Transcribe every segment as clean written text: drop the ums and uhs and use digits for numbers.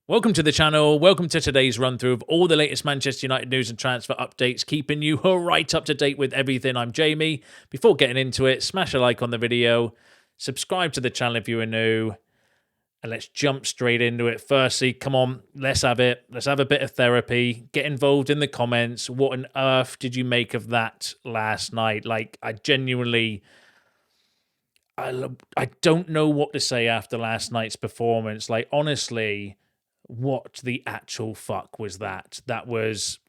Welcome to the channel. Welcome to today's run through of all the latest Manchester United news and transfer updates, keeping you right up to date with everything. I'm Jamie. Before getting into it, smash a like on the video, subscribe to the channel if you are new, and let's jump straight into it. Firstly, come on, let's have it. Let's have a bit of therapy. Get involved in the comments. What on earth did you make of that last night? Like, I genuinely... I don't know what to say after last night's performance. Like, honestly... what the actual fuck was that? That was,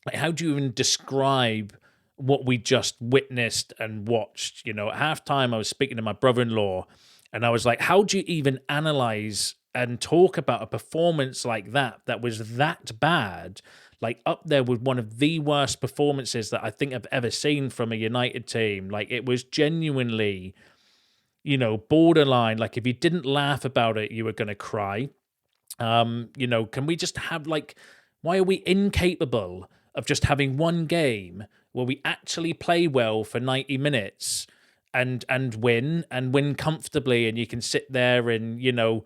like, how do you even describe what we just witnessed and watched? You know, at halftime, I was speaking to my brother-in-law, and I was like, how do you even analyze and talk about a performance like that was that bad? Like, up there with one of the worst performances that I think I've ever seen from a United team. Like, it was genuinely, you know, borderline. Like, if you didn't laugh about it, you were going to cry. You know, can we just have, like, why are we incapable of just having one game where we actually play well for 90 minutes and win comfortably, and you can sit there and, you know,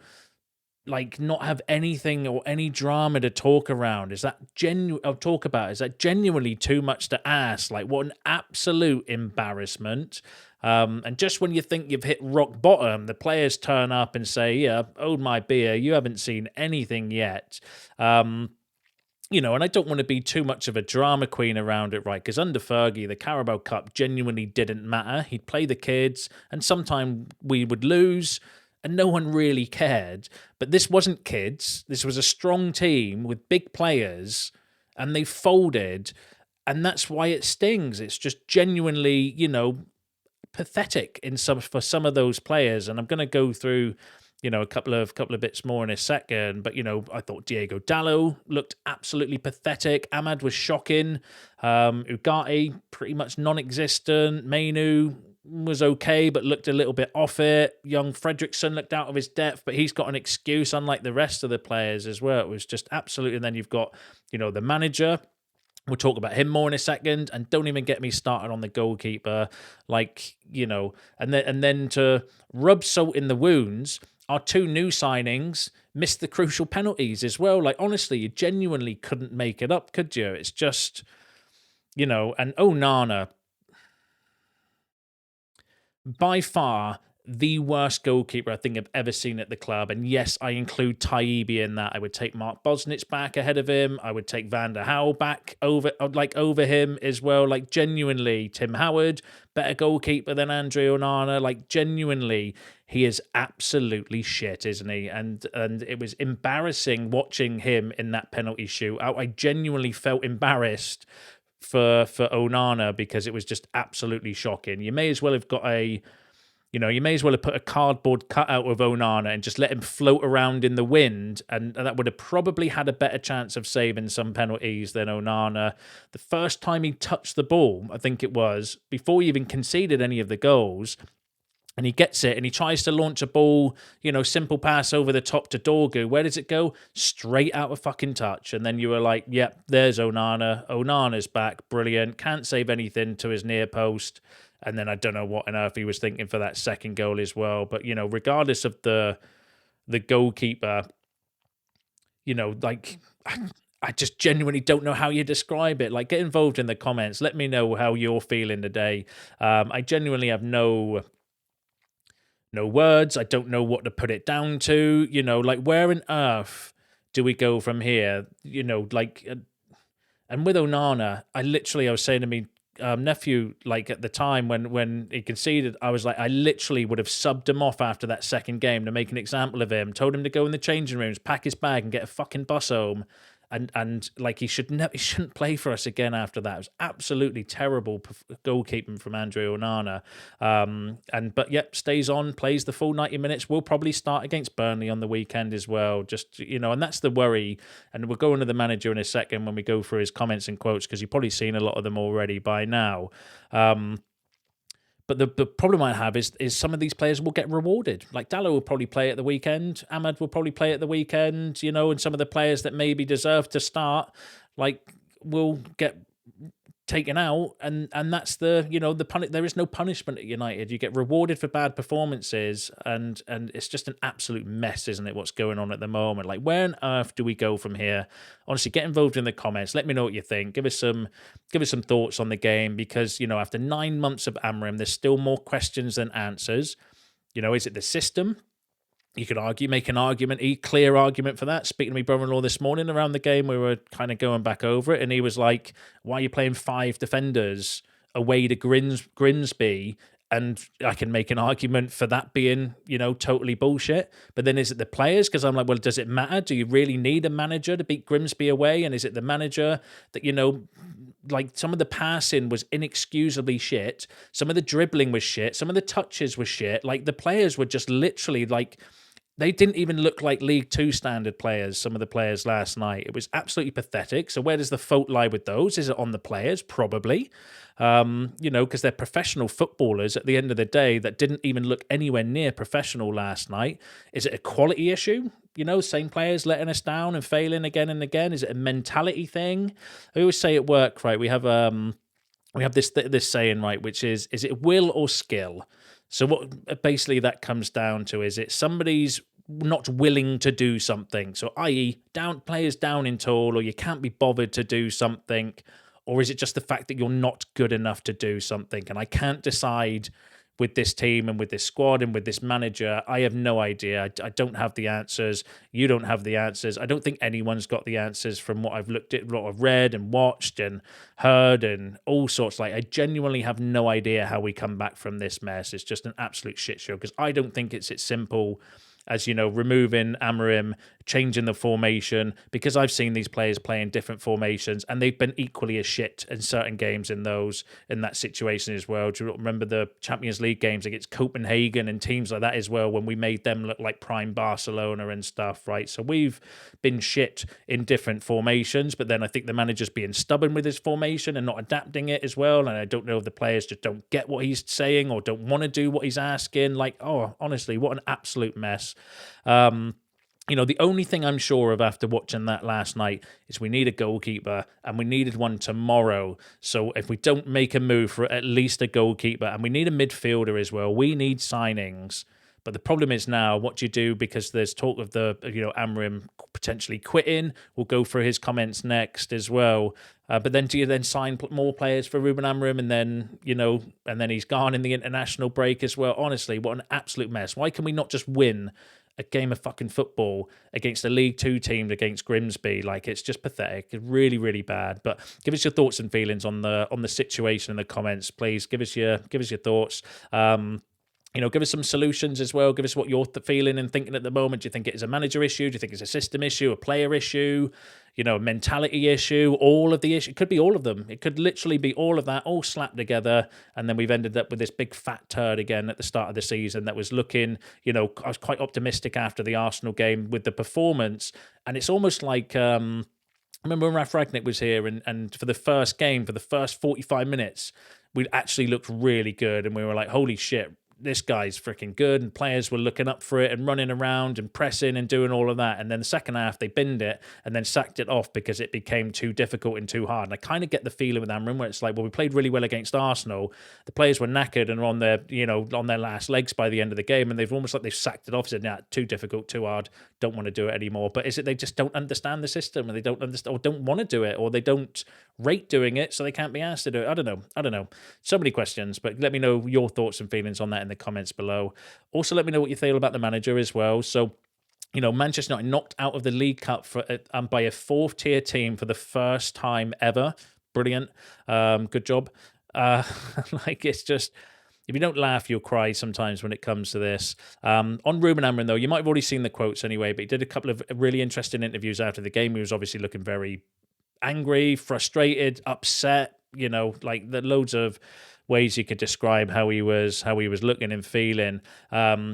like, not have anything or any drama to talk around? Is that Is that genuinely too much to ask? Like, what an absolute embarrassment. And just when you think you've hit rock bottom, the players turn up and say, yeah, hold my beer, you haven't seen anything yet. You know, and I don't want to be too much of a drama queen around it, right? Because under Fergie, the Carabao Cup genuinely didn't matter. He'd play the kids, and sometimes we would lose, and no one really cared. But this wasn't kids. This was a strong team with big players, and they folded, and that's why it stings. It's just genuinely, you know, pathetic for some of those players. And I'm going to go through, you know, a couple of bits more in a second. But, you know, I thought Diego Dallo looked absolutely pathetic. Ahmad was shocking. Ugarte pretty much non-existent. Mainu was okay, but looked a little bit off it. Young Fredrickson looked out of his depth, but he's got an excuse, unlike the rest of the players as well. It was just absolutely. And then you've got, you know, the manager. We'll talk about him more in a second, and don't even get me started on the goalkeeper. Like, you know, and then to rub salt in the wounds, our two new signings missed the crucial penalties as well. Like, honestly, you genuinely couldn't make it up, could you? It's just, you know, and Onana, by far the worst goalkeeper I think I've ever seen at the club. And yes, I include Taibbi in that. I would take Mark Bosnich back ahead of him. I would take Van der Howell back over him as well. Like, genuinely, Tim Howard, better goalkeeper than Andre Onana. Like, genuinely, he is absolutely shit, isn't he? And it was embarrassing watching him in that penalty shootout. I genuinely felt embarrassed for Onana, because it was just absolutely shocking. You may as well have got you may as well have put a cardboard cutout of Onana and just let him float around in the wind, and that would have probably had a better chance of saving some penalties than Onana. The first time he touched the ball, I think it was, before he even conceded any of the goals, and he gets it, and he tries to launch a ball, you know, simple pass over the top to Dorgu. Where does it go? Straight out of fucking touch. And then you were like, yep, there's Onana. Onana's back. Brilliant. Can't save anything to his near post. And then I don't know what on earth he was thinking for that second goal as well. But, you know, regardless of the goalkeeper, you know, like, I just genuinely don't know how you describe it. Like, get involved in the comments. Let me know how you're feeling today. I genuinely have no words. I don't know what to put it down to. You know, like, where on earth do we go from here? You know, like, and with Onana, I was saying to me, nephew, like, at the time when he conceded, I was like, I literally would have subbed him off after that second game to make an example of him, told him to go in the changing rooms, pack his bag and get a fucking bus home. And like, he shouldn't play for us again after that. It was absolutely terrible goalkeeping from Andre Onana. But yep, stays on, plays the full 90 minutes. We'll probably start against Burnley on the weekend as well. Just, you know, and that's the worry. And we'll go into the manager in a second when we go through his comments and quotes, because you've probably seen a lot of them already by now. But the problem I have is some of these players will get rewarded. Like, Dallo will probably play at the weekend. Ahmad will probably play at the weekend, you know, and some of the players that maybe deserve to start, like, will get taken out, and that's the there is no punishment at United. You get rewarded for bad performances, and it's just an absolute mess, isn't it? What's going on at the moment? Like, where on earth do we go from here? Honestly, get involved in the comments. Let me know what you think. Give us some thoughts on the game, because after 9 months of Amorim, there's still more questions than answers. Is it the system? You could make an argument, a clear argument for that. Speaking to my brother-in-law this morning around the game, we were kind of going back over it, and he was like, why are you playing 5 defenders away to Grimsby? And I can make an argument for that being, totally bullshit. But then is it the players? Because I'm like, well, does it matter? Do you really need a manager to beat Grimsby away? And is it the manager that, like, some of the passing was inexcusably shit. Some of the dribbling was shit. Some of the touches were shit. Like, the players were just literally like, they didn't even look like League Two standard players, some of the players last night. It was absolutely pathetic. So where does the fault lie with those? Is it on the players? Probably. Because they're professional footballers at the end of the day that didn't even look anywhere near professional last night. Is it a quality issue? Same players letting us down and failing again and again. Is it a mentality thing? I always say at work, right, we have this saying, right, which is it will or skill? So what basically that comes down to is it somebody's not willing to do something. So i.e. players down in tool, or you can't be bothered to do something, or is it just the fact that you're not good enough to do something? And I can't decide with this team and with this squad and with this manager. I have no idea. I don't have the answers. You don't have the answers. I don't think anyone's got the answers from what I've looked at, what I've read and watched and heard and all sorts. Like, I genuinely have no idea how we come back from this mess. It's just an absolute shit show, because I don't think it's simple as, removing Amorim, changing the formation, because I've seen these players play in different formations and they've been equally as shit in certain games in that situation as well. Do you remember the Champions League games against Copenhagen and teams like that as well, when we made them look like prime Barcelona and stuff, right? So we've been shit in different formations, but then I think the manager's being stubborn with his formation and not adapting it as well. And I don't know if the players just don't get what he's saying or don't want to do what he's asking. Like, oh, honestly, what an absolute mess. The only thing I'm sure of after watching that last night is we need a goalkeeper, and we needed one tomorrow. So if we don't make a move for at least a goalkeeper, and we need a midfielder as well, we need signings. But the problem is now, what do you do? Because there's talk of Amorim potentially quitting. We'll go through his comments next as well. But then do you then sign more players for Ruben Amorim, and then, and then he's gone in the international break as well? Honestly, what an absolute mess. Why can we not just win a game of fucking football against a League Two team against Grimsby? Like, it's just pathetic. It's really, really bad. But give us your thoughts and feelings on the situation in the comments, please. Give us your thoughts. Give us some solutions as well. Give us what you're feeling and thinking at the moment. Do you think it is a manager issue? Do you think it's a system issue, a player issue, a mentality issue? All of the issue. It could be all of them. It could literally be all of that, all slapped together. And then we've ended up with this big fat turd again at the start of the season that was looking, I was quite optimistic after the Arsenal game with the performance. And it's almost like, I remember when Raf Ragnick was here, and for the first game, for the first 45 minutes, we actually looked really good. And we were like, holy shit, this guy's freaking good, and players were looking up for it and running around and pressing and doing all of that. And then the second half, they binned it and then sacked it off because it became too difficult and too hard. And I kind of get the feeling with Amorim where it's like, well, we played really well against Arsenal. The players were knackered and on their last legs by the end of the game, and they've sacked it off, said, nah, too difficult, too hard, don't want to do it anymore. But is it they just don't understand the system, and they don't understand or don't want to do it, or they don't rate doing it, so they can't be asked to do it? I don't know. So many questions, but let me know your thoughts and feelings on that in the comments below. Also, let me know what you feel about the manager as well. So, Manchester United knocked out of the League Cup by a fourth-tier team for the first time ever. Brilliant. Good job. It's just, if you don't laugh, you'll cry sometimes when it comes to this. On Ruben Amorim, though, you might have already seen the quotes anyway, but he did a couple of really interesting interviews after the game. He was obviously looking very angry, frustrated, upset, loads of ways you could describe how he was looking and feeling.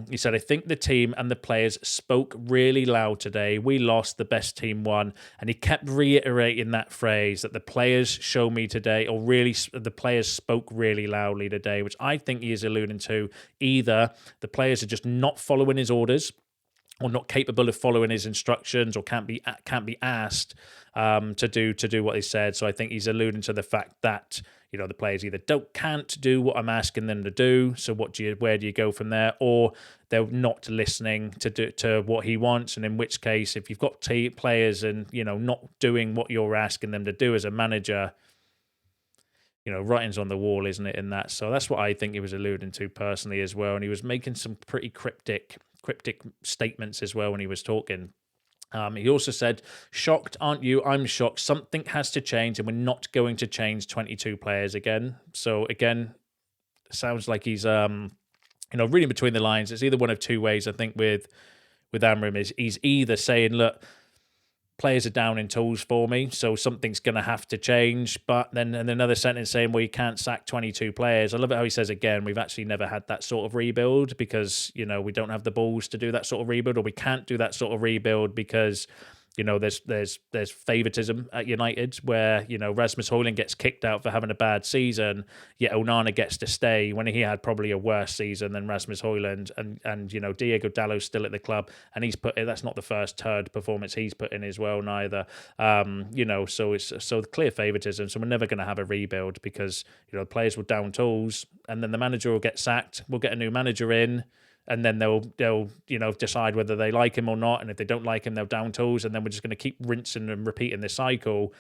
He said, I think the team and the players spoke really loud today. We lost, the best team won. And he kept reiterating that phrase, that the players show me today, or really the players spoke really loudly today, which I think he is alluding to either the players are just not following his orders, or not capable of following his instructions, or can't be asked to do what he said. So I think he's alluding to the fact that the players either can't do what I'm asking them to do. So where do you go from there? Or they're not listening to what he wants, and in which case, if you've got players and not doing what you're asking them to do as a manager, writing's on the wall, isn't it, in that? So that's what I think he was alluding to personally as well. And he was making some pretty cryptic statements as well when he was talking. He also said, "Shocked, aren't you? I'm shocked. Something has to change, and we're not going to change 22 players again." So again, sounds like he's reading between the lines. It's either one of two ways. I think with Amorim is he's either saying, "Look, players are down in tools for me, so something's going to have to change." But then in another sentence saying, "Well, you can't sack 22 players." I love it how he says again, we've actually never had that sort of rebuild because, we don't have the balls to do that sort of rebuild, or we can't do that sort of rebuild because, there's favoritism at United where, Rasmus Højlund gets kicked out for having a bad season, yet Onana gets to stay when he had probably a worse season than Rasmus Højlund, and Diego Dalot's still at the club, and that's not the first turd performance he's put in as well neither. So it's clear favoritism. So we're never going to have a rebuild because, the players will down tools, and then the manager will get sacked. We'll get a new manager in, and then they'll decide whether they like him or not. And if they don't like him, they'll down tools. And then we're just going to keep rinsing and repeating this cycle.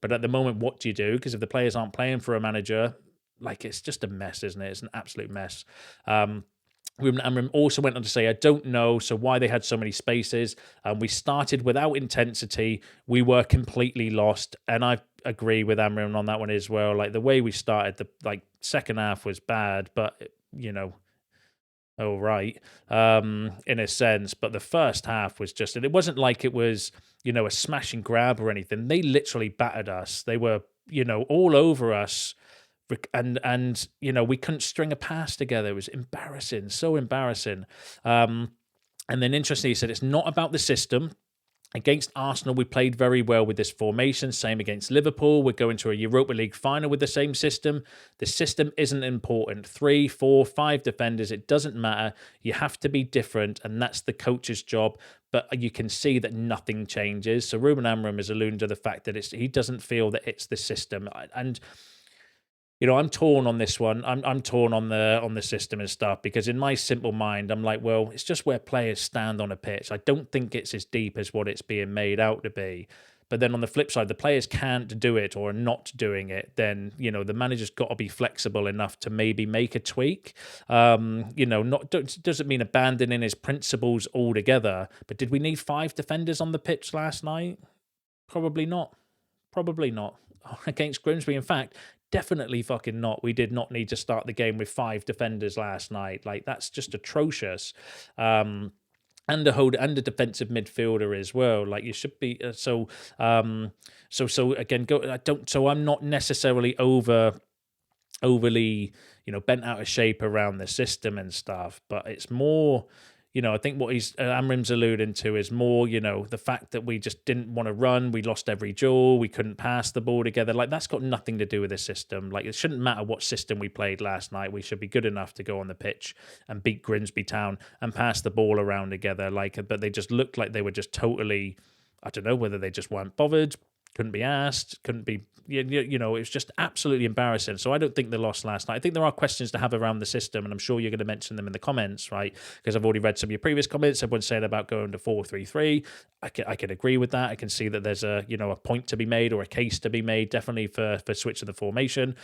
But at the moment, what do you do? Because if the players aren't playing for a manager, it's just a mess, isn't it? It's an absolute mess. Ruben Amorim also went on to say, "I don't know why they had so many spaces. We started without intensity. We were completely lost." And I agree with Amorim on that one as well. The way we started, the second half was bad, but all right, in a sense. But the first half was just, and it wasn't like it was, a smash and grab or anything. They literally battered us. They were, all over us. And we couldn't string a pass together. It was embarrassing, so embarrassing. And then interestingly, he said, "It's not about the system. Against Arsenal, we played very well with this formation. Same against Liverpool. We're going to a Europa League final with the same system. The system isn't important. 3, 4, 5 defenders, it doesn't matter. You have to be different, and that's the coach's job." But you can see that nothing changes. So Ruben Amorim is alluding to the fact that he doesn't feel that it's the system. And I'm torn on this one. I'm torn on the system and stuff, because in my simple mind, I'm like, well, it's just where players stand on a pitch. I don't think it's as deep as what it's being made out to be. But then on the flip side, the players can't do it or are not doing it, then, the manager's got to be flexible enough to maybe make a tweak. Doesn't mean abandoning his principles altogether. But did we need 5 defenders on the pitch last night? Probably not. Against Grimsby, in fact, definitely fucking not. We did not need to start the game with 5 defenders last night. That's just atrocious. And a defensive midfielder as well. You should be so again. So I'm not necessarily overly bent out of shape around the system and stuff, but it's more. I think what Amorim's alluding to is more, the fact that we just didn't want to run. We lost every duel. We couldn't pass the ball together. That's got nothing to do with the system. It shouldn't matter what system we played last night. We should be good enough to go on the pitch and beat Grimsby Town and pass the ball around together. But they just looked like they were just totally, I don't know whether they just weren't bothered, couldn't be asked, couldn't be, it was just absolutely embarrassing. So I don't think they lost last night. I think there are questions to have around the system, and I'm sure you're going to mention them in the comments, right? Because I've already read some of your previous comments. Everyone's saying about going to 4-3-3. I can agree with that. I can see that there's a point to be made, or a case to be made, definitely for switching the formation.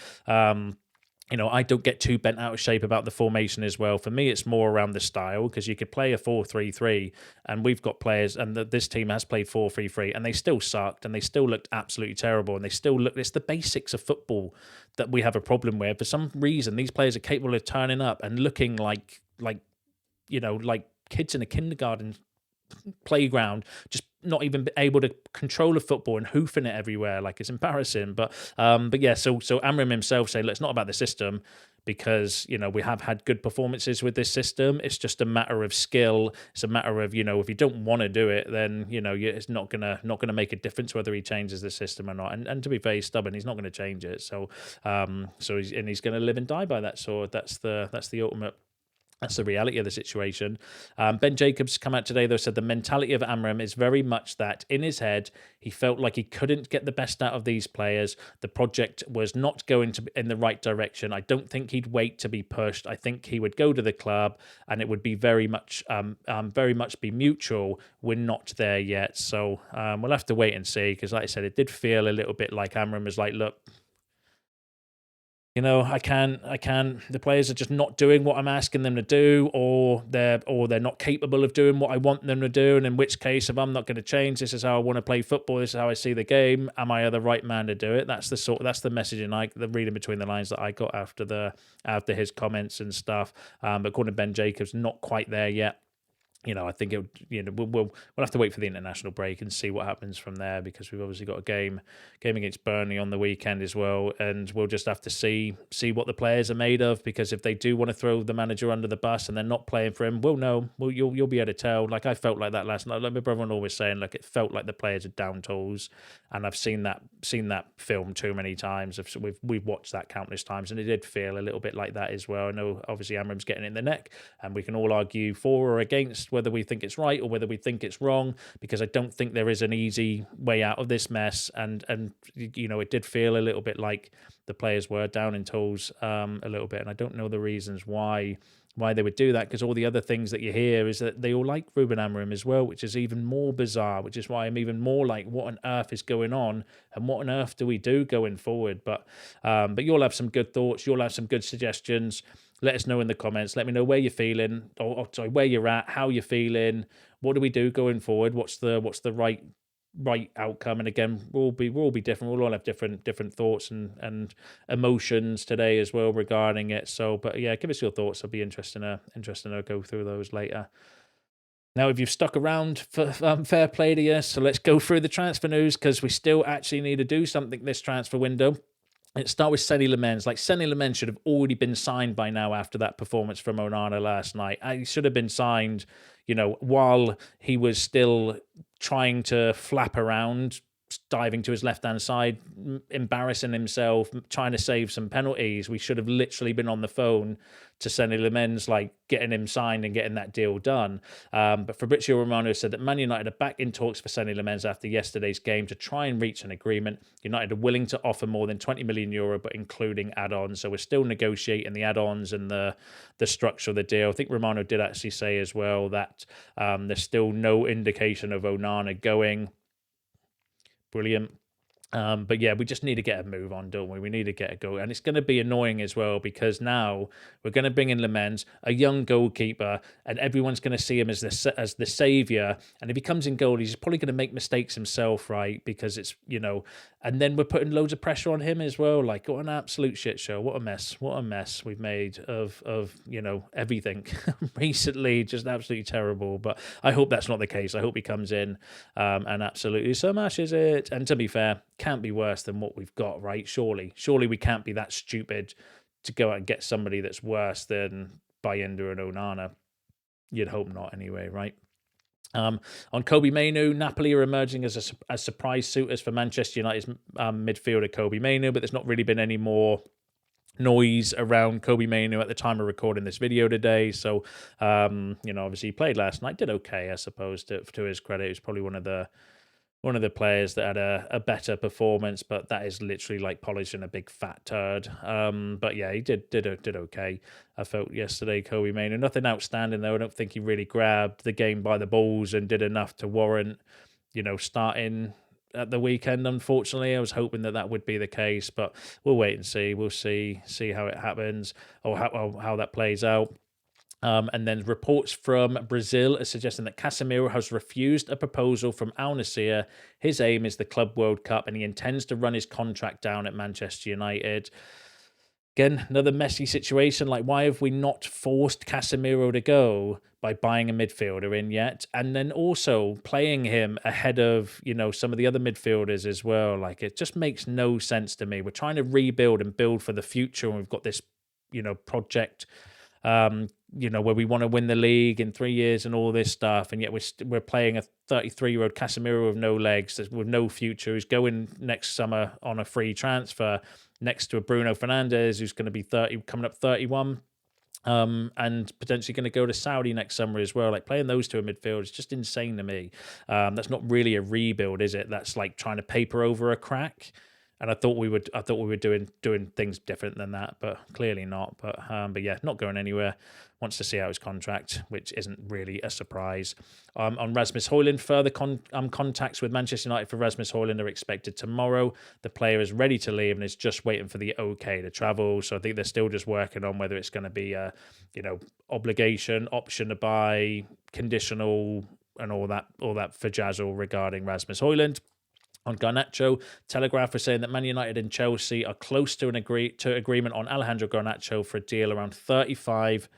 I don't get too bent out of shape about the formation as well. For me, it's more around the style, because you could play a 4-3-3, and we've got players, and this team has played 4-3-3, and they still sucked, and they still looked absolutely terrible, and it's the basics of football that we have a problem with. For some reason, these players are capable of turning up and looking like kids in a kindergarten playground, just not even able to control a football and hoofing it everywhere. It's embarrassing. But yeah, so Amorim himself say, "Look, it's not about the system, because we have had good performances with this system. It's just a matter of skill. It's a matter of, if you don't want to do it, then it's not gonna make a difference whether he changes the system or not. And to be very stubborn, he's not going to change it. So he's going to live and die by that sword. That's the ultimate That's the reality of the situation. Ben Jacobs come out today, though, said the mentality of Amorim is very much that in his head, he felt like he couldn't get the best out of these players. The project was not going in the right direction. I don't think he'd wait to be pushed. I think he would go to the club and it would be very much be mutual. We're not there yet. So we'll have to wait and see, because like I said, it did feel a little bit like Amorim was like, look, the players are just not doing what I'm asking them to do, or they're not capable of doing what I want them to do. And in which case, if I'm not going to change, this is how I want to play football, this is how I see the game, am I the right man to do it? That's the messaging, the reading between the lines that I got after his comments and stuff. But according to Ben Jacobs, not quite there yet. I think we'll have to wait for the international break and see what happens from there, because we've obviously got a game against Burnley on the weekend as well, and we'll just have to see what the players are made of, because if they do want to throw the manager under the bus and they're not playing for him, we'll know. You'll be able to tell. Like, I felt like that last night. Like my brother always saying, look, it felt like the players are down tools, and I've seen that film too many times. We've watched that countless times, and it did feel a little bit like that as well. I know obviously Amorim's getting in the neck, and we can all argue for or against whether we think it's right or whether we think it's wrong, because I don't think there is an easy way out of this mess. And it did feel a little bit like the players were down in tools a little bit, and I don't know the reasons why they would do that, because all the other things that you hear is that they all like Ruben Amorim as well, which is even more bizarre, which is why I'm even more like, what on earth is going on, and what on earth do we do going forward? But you'll have some good thoughts, you'll have some good suggestions. Let us know in the comments. Let me know where you're feeling, or sorry, where you're at, how you're feeling. What do we do going forward? What's the right outcome? And again, we'll all be different. We'll all have different thoughts and emotions today as well regarding it. So, but yeah, give us your thoughts. I'll be interested to go through those later. Now, if you've stuck around, for fair play to you. So let's go through the transfer news, because we still actually need to do something this transfer window. Let's start with Senny Lamens. Like, Senny Lamens should have already been signed by now after that performance from Onana last night. He should have been signed, while he was still trying to flap around, diving to his left-hand side, embarrassing himself, trying to save some penalties. We should have literally been on the phone to Senny Lamens, like getting him signed and getting that deal done. But Fabrizio Romano said that Man United are back in talks for Senny Lamens after yesterday's game to try and reach an agreement. United are willing to offer more than €20 million, but including add-ons. So we're still negotiating the add-ons and the structure of the deal. I think Romano did actually say as well that there's still no indication of Onana going. Brilliant. But yeah, we just need to get a move on, don't we? We need to get a go. And it's going to be annoying as well, because now we're going to bring in Lamens, a young goalkeeper, and everyone's going to see him as the saviour. And if he comes in goal, he's probably going to make mistakes himself, right? Because it's, and then we're putting loads of pressure on him as well. Like, what an absolute shit show. What a mess we've made of everything recently. Just absolutely terrible. But I hope that's not the case. I hope he comes in and absolutely smashes it. And to be fair, can't be worse than what we've got, right? Surely we can't be that stupid to go out and get somebody that's worse than Bayindir and Onana. You'd hope not anyway, right? On Kobbie Mainoo, Napoli are emerging as surprise suitors for Manchester United's midfielder Kobbie Mainoo, but there's not really been any more noise around Kobbie Mainoo at the time of recording this video today. So, obviously he played last night, did okay, I suppose, to his credit. He was probably one of the players that had a better performance, but that is literally like polishing a big fat turd. But yeah, he did okay. I felt yesterday, Kobbie Mainoo, nothing outstanding though. I don't think he really grabbed the game by the balls and did enough to warrant, starting at the weekend. Unfortunately, I was hoping that would be the case, but we'll wait and see. We'll see how it happens, or how that plays out. And then reports from Brazil are suggesting that Casemiro has refused a proposal from Al Nassr. His aim is the Club World Cup, and he intends to run his contract down at Manchester United. Again, another messy situation. Like, why have we not forced Casemiro to go by buying a midfielder in yet? And then also playing him ahead of, some of the other midfielders as well. Like, it just makes no sense to me. We're trying to rebuild and build for the future, and we've got this, project where we want to win the league in 3 years and all this stuff, and yet we're playing a 33-year-old Casemiro with no legs, with no future, who's going next summer on a free transfer next to a Bruno Fernandes who's going to be 30, coming up 31. and potentially going to go to Saudi next summer as well. Like playing those two in midfield is just insane to me. That's not really a rebuild, is it? That's like trying to paper over a crack. And I thought we were doing things different than that, but clearly not. But yeah, not going anywhere. Wants to see out his contract, which isn't really a surprise. On Rasmus Højlund, further contacts with Manchester United for Rasmus Højlund are expected tomorrow. The player is ready to leave and is just waiting for the okay to travel. So I think they're still just working on whether it's going to be a, obligation, option to buy, conditional, and all that for Jazzle regarding Rasmus Højlund. On Garnacho, Telegraph was saying that Man United and Chelsea are close to agreement on Alejandro Garnacho for a deal around 35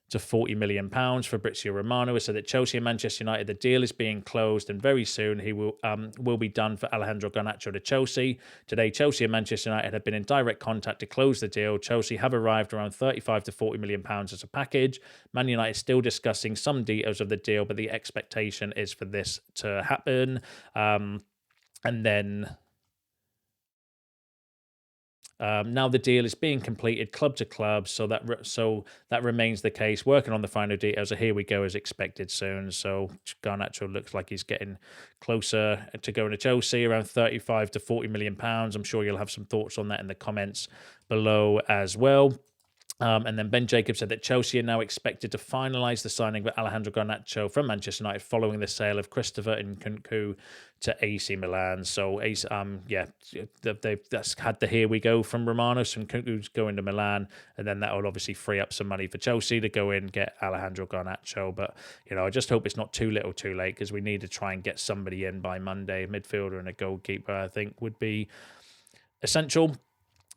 to 40 million pounds. Fabrizio Romano has said that Chelsea and Manchester United, the deal is being closed, and very soon he will be done for Alejandro Garnacho to Chelsea. Today, Chelsea and Manchester United have been in direct contact to close the deal. Chelsea have arrived around 35 to 40 million pounds as a package. Man United is still discussing some details of the deal, but the expectation is for this to happen. And then now the deal is being completed club to club, so that remains the case. Working on the final details, so here we go as expected soon. So Garnacho looks like he's getting closer to going to Chelsea, around 35 to 40 million pounds. I'm sure you'll have some thoughts on that in the comments below as well. And then Ben Jacobs said that Chelsea are now expected to finalise the signing of Alejandro Garnacho from Manchester United following the sale of Christopher Nkunku to AC Milan. So, that's had the here we go from Romano. So Nkunku's going to Milan, and then that will obviously free up some money for Chelsea to go in and get Alejandro Garnacho. But, I just hope it's not too little too late, because we need to try and get somebody in by Monday. A midfielder and a goalkeeper, I think, would be essential.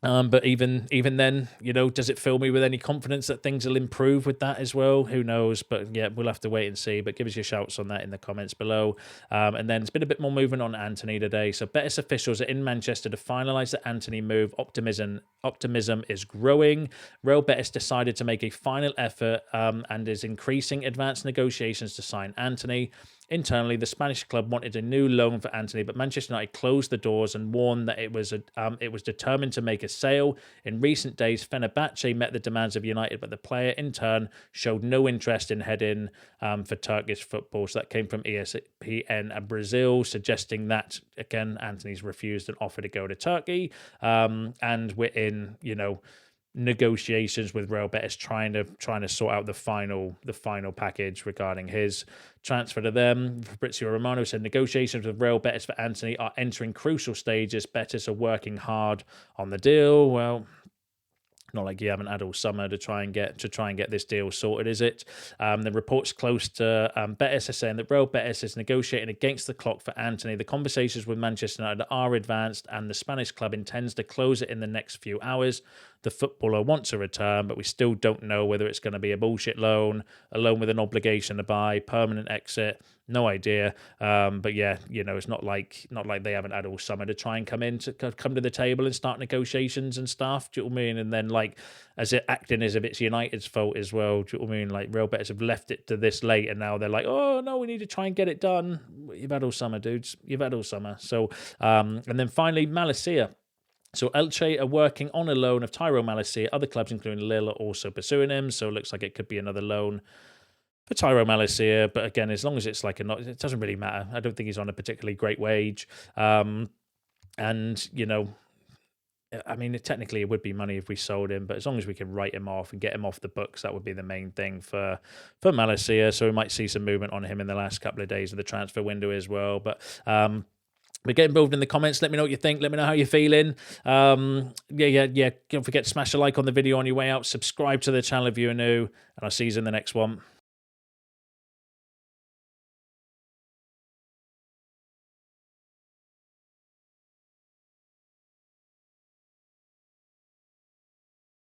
But even then, does it fill me with any confidence that things will improve with that as well? Who knows? But yeah, we'll have to wait and see. But give us your shouts on that in the comments below. And then it's been a bit more movement on Antony today. So Betis officials are in Manchester to finalise the Antony move. Optimism is growing. Real Betis decided to make a final effort and is increasing advanced negotiations to sign Antony. Internally, the Spanish club wanted a new loan for Antony, but Manchester United closed the doors and warned that it was determined to make a sale. In recent days, Fenerbahce met the demands of United, but the player in turn showed no interest in heading for Turkish football. So that came from ESPN Brazil, suggesting that, again, Antony's refused an offer to go to Turkey. And we're in, negotiations with Real Betis trying to sort out the final package regarding his transfer to them. Fabrizio Romano said negotiations with Real Betis for Antony are entering crucial stages. Betis are working hard on the deal. Well, not like you haven't had all summer to try and get this deal sorted, is it? The reports close to Betis are saying that Real Betis is negotiating against the clock for Antony. The conversations with Manchester United are advanced, and the Spanish club intends to close it in the next few hours. The footballer wants a return, but we still don't know whether it's going to be a bullshit loan, a loan with an obligation to buy, permanent exit. No idea. But yeah, it's not like they haven't had all summer to try and come to the table and start negotiations and stuff. Do you know what I mean? And then as it acting as if it's United's fault as well. Do you know what I mean? Like Real Betis have left it to this late, and now they're like, oh no, we need to try and get it done. You've had all summer, dudes. You've had all summer. So, and then finally, Malacia. So Elche are working on a loan of Tyrone Malacia. Other clubs, including Lille, are also pursuing him. So it looks like it could be another loan for Tyrone Malacia. But again, as long as it's it doesn't really matter. I don't think he's on a particularly great wage. And, technically it would be money if we sold him, but as long as we can write him off and get him off the books, that would be the main thing for Malacia. So we might see some movement on him in the last couple of days of the transfer window as well. But get involved in the comments. Let me know what you think. Let me know how you're feeling. Yeah. Don't forget to smash a like on the video on your way out. Subscribe to the channel if you're new. And I'll see you in the next one.